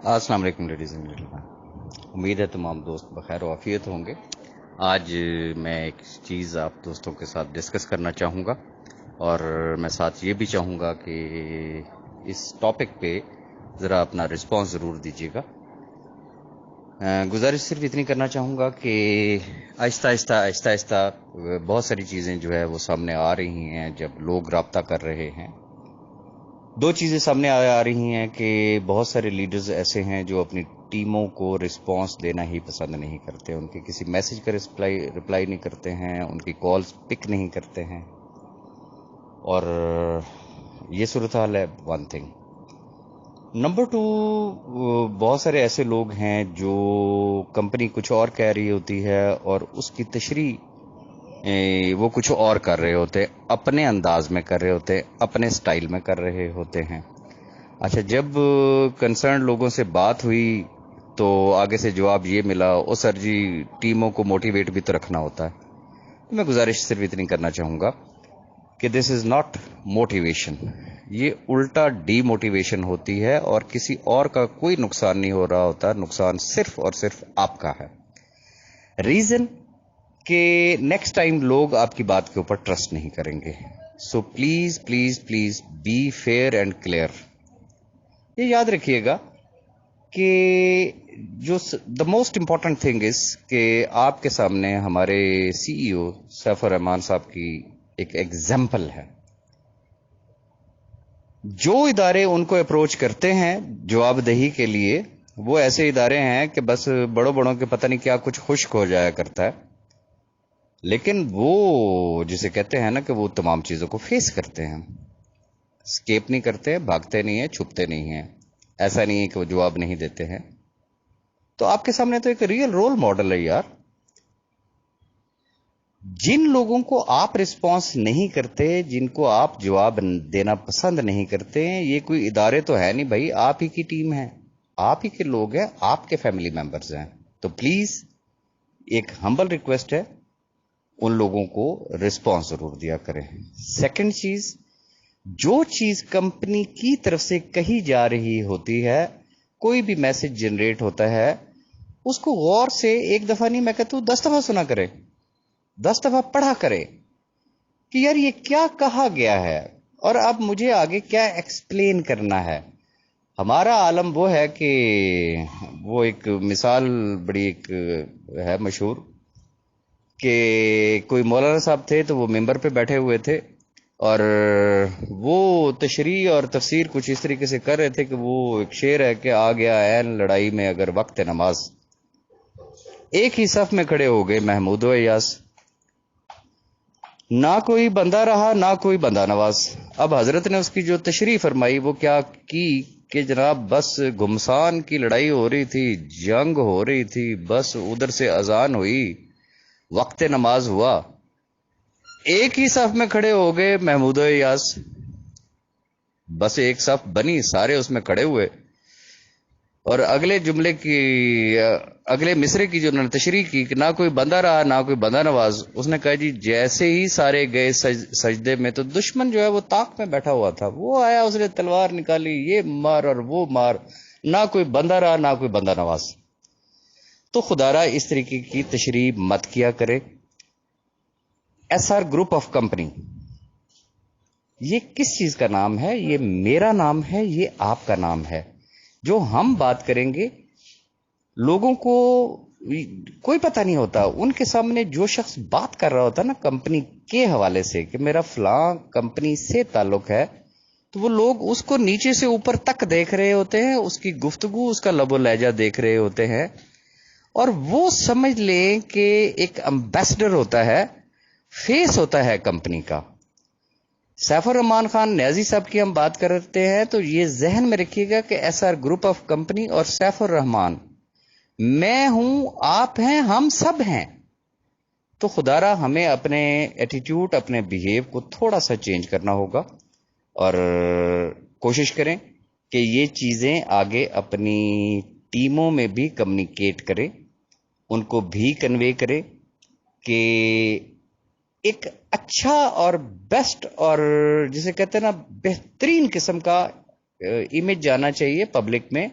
अस्सलाम वालेकुम ladies and gentleman. उम्मीद है तमाम दोस्त बखैर और आफियत होंगे। आज मैं एक चीज़ आप दोस्तों के साथ डिस्कस करना चाहूँगा और मैं साथ ये भी चाहूँगा कि इस टॉपिक पे ज़रा अपना रिस्पांस ज़रूर दीजिएगा। गुजारिश सिर्फ इतनी करना चाहूँगा कि आहिस्ता आहिस्ता बहुत सारी चीज़ें जो है वो सामने आ रही हैं। जब लोग राब्ता कर रहे हैं, दो चीज़ें सामने आ रही हैं कि बहुत सारे लीडर्स ऐसे हैं जो अपनी टीमों को रिस्पांस देना ही पसंद नहीं करते, उनके किसी मैसेज का रिप्लाई नहीं करते हैं, उनकी कॉल्स पिक नहीं करते हैं। और ये सूरत हाल है। One thing. नंबर टू, बहुत सारे ऐसे लोग हैं जो कंपनी कुछ और कह रही होती है और उसकी तशरीह वो कुछ और कर रहे होते, अपने अंदाज में कर रहे होते, अपने स्टाइल में कर रहे होते हैं। अच्छा, जब कंसर्न लोगों से बात हुई तो आगे से जवाब ये मिला, ओ सर जी टीमों को मोटिवेट भी तो रखना होता है। तो मैं गुजारिश सिर्फ इतनी करना चाहूँगा कि दिस इज़ नॉट मोटिवेशन, ये उल्टा डीमोटिवेशन होती है और किसी और का कोई नुकसान नहीं हो रहा होता, नुकसान सिर्फ और सिर्फ आपका है। रीज़न कि नेक्स्ट टाइम लोग आपकी बात के ऊपर ट्रस्ट नहीं करेंगे। So please please please be fair and clear. ये याद रखिएगा कि जो the most important thing is कि आपके सामने हमारे सीईओ सैफुर रहमान साहब की एक एग्जाम्पल है। जो इदारे उनको अप्रोच करते हैं जवाबदेही के लिए, वो ऐसे इदारे हैं कि बस बड़ों बड़ों के पता नहीं क्या कुछ खुश्क हो जाया करता है, लेकिन वो जिसे कहते हैं ना कि वो तमाम चीज़ों को फेस करते हैं, स्केप नहीं करते, भागते नहीं हैं, छुपते नहीं हैं। ऐसा नहीं है कि वो जवाब नहीं देते हैं। तो आपके सामने तो एक रियल रोल मॉडल है यार। जिन लोगों को आप रिस्पॉन्स नहीं करते, जिनको आप जवाब देना पसंद नहीं करते, ये कोई इदारे तो है नहीं भाई, आप ही की टीम है, आप ही के लोग हैं, आपके फैमिली मेंबर्स हैं। तो प्लीज एक हम्बल रिक्वेस्ट है, उन लोगों को रिस्पॉन्स जरूर दिया करें। सेकंड चीज, जो चीज कंपनी की तरफ से कही जा रही होती है, कोई भी मैसेज जनरेट होता है, उसको गौर से एक दफा नहीं, मैं कहता हूं 10 दफा सुना करे, 10 दफा पढ़ा करे कि यार ये क्या कहा गया है और अब मुझे आगे क्या एक्सप्लेन करना है। हमारा आलम वो है कि वो एक मिसाल बड़ी एक है मशहूर कि कोई मौलाना साहब थे, तो वो मिंबर पे बैठे हुए थे और वो तशरीह और तफसीर कुछ इस तरीके से कर रहे थे कि वो एक शेर है कि आ गया ऐन लड़ाई में अगर वक्त नमाज। एक ही सफ में खड़े हो गए महमूद व इयास, ना कोई बंदा रहा ना कोई बंदा नवाज। अब हजरत ने उसकी जो तशरीह फरमाई वो क्या की कि जनाब बस घुमसान की लड़ाई हो रही थी, जंग हो रही थी, बस उधर से अजान हुई, वक्त नमाज हुआ, एक ही सफ में खड़े हो गए महमूद इयास। बस एक सफ बनी, सारे उसमें खड़े हुए और अगले जुमले की अगले मिसरे की जो उन्होंने तशरीह की कि ना कोई बंदा रहा ना कोई बंदा नवाज, उसने कहा जी जैसे ही सारे गए सजदे में तो दुश्मन जो है वो ताक में बैठा हुआ था, वो आया, उसने तलवार निकाली, ये मार और वो मार, ना कोई बंदा रहा ना कोई बंदा नवाज। तो खुदारा इस तरीके की तशरीह मत किया करे। एसआर ग्रुप ऑफ कंपनी, ये किस चीज का नाम है? ये मेरा नाम है, ये आपका नाम है। जो हम बात करेंगे, लोगों को कोई पता नहीं होता, उनके सामने जो शख्स बात कर रहा होता है ना कंपनी के हवाले से कि मेरा फलां कंपनी से ताल्लुक है, तो वो लोग उसको नीचे से ऊपर तक देख रहे होते हैं, उसकी गुफ्तगू, उसका लबो लहजा देख रहे होते हैं और वो समझ लें कि एक एम्बेसडर होता है, फेस होता है कंपनी का। सैफुर रहमान खान न्याजी साहब की हम बात करते हैं तो ये जहन में रखिएगा कि एसआर ग्रुप ऑफ कंपनी और सैफुर रहमान, मैं हूं, आप हैं, हम सब हैं। तो खुदारा हमें अपने एटीट्यूड, अपने बिहेव को थोड़ा सा चेंज करना होगा और कोशिश करें कि ये चीजें आगे अपनी टीमों में भी कम्युनिकेट करें, उनको भी कन्वे करें कि एक अच्छा और बेस्ट और जिसे कहते हैं ना बेहतरीन किस्म का इमेज जाना चाहिए पब्लिक में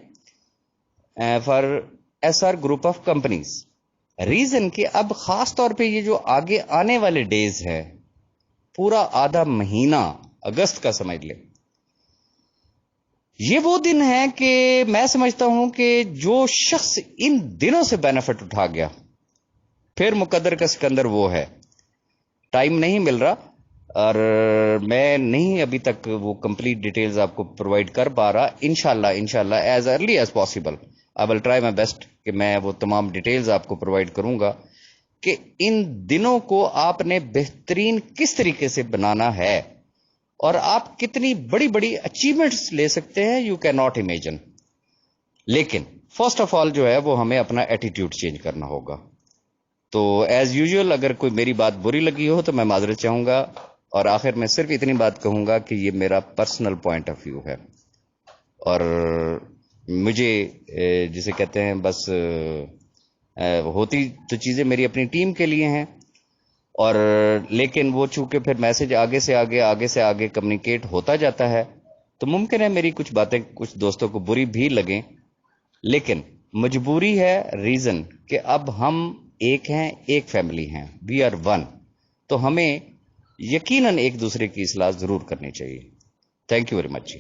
for SR group of companies. Reason कि अब खास तौर पे ये जो आगे आने वाले डेज है, पूरा आधा महीना अगस्त का समझ ले, ये वो दिन है कि मैं समझता हूं कि जो शख्स इन दिनों से बेनिफिट उठा गया, फिर मुकद्दर का सिकंदर वो है। टाइम नहीं मिल रहा और मैं नहीं अभी तक वो कंप्लीट डिटेल्स आपको प्रोवाइड कर पा रहा। इंशाल्लाह as early as possible I will try my best कि मैं वो तमाम डिटेल्स आपको प्रोवाइड करूंगा कि इन दिनों को आपने बेहतरीन किस तरीके से बनाना है और आप कितनी बड़ी बड़ी अचीवमेंट्स ले सकते हैं, यू कैन नॉट इमेजिन। लेकिन फर्स्ट ऑफ ऑल जो है वो हमें अपना एटीट्यूड चेंज करना होगा। तो एज यूजुअल अगर कोई मेरी बात बुरी लगी हो तो मैं माजरत चाहूंगा, और आखिर में सिर्फ इतनी बात कहूंगा कि ये मेरा पर्सनल पॉइंट ऑफ व्यू है और मुझे जिसे कहते हैं बस होती तो चीजें मेरी अपनी टीम के लिए हैं, और लेकिन वो चूंकि फिर मैसेज आगे से आगे कम्युनिकेट होता जाता है तो मुमकिन है मेरी कुछ बातें कुछ दोस्तों को बुरी भी लगें, लेकिन मजबूरी है। रीजन कि अब हम एक हैं, एक फैमिली हैं, वी आर वन, तो हमें यकीनन एक दूसरे की इस्लाह जरूर करनी चाहिए। Thank you very much ji.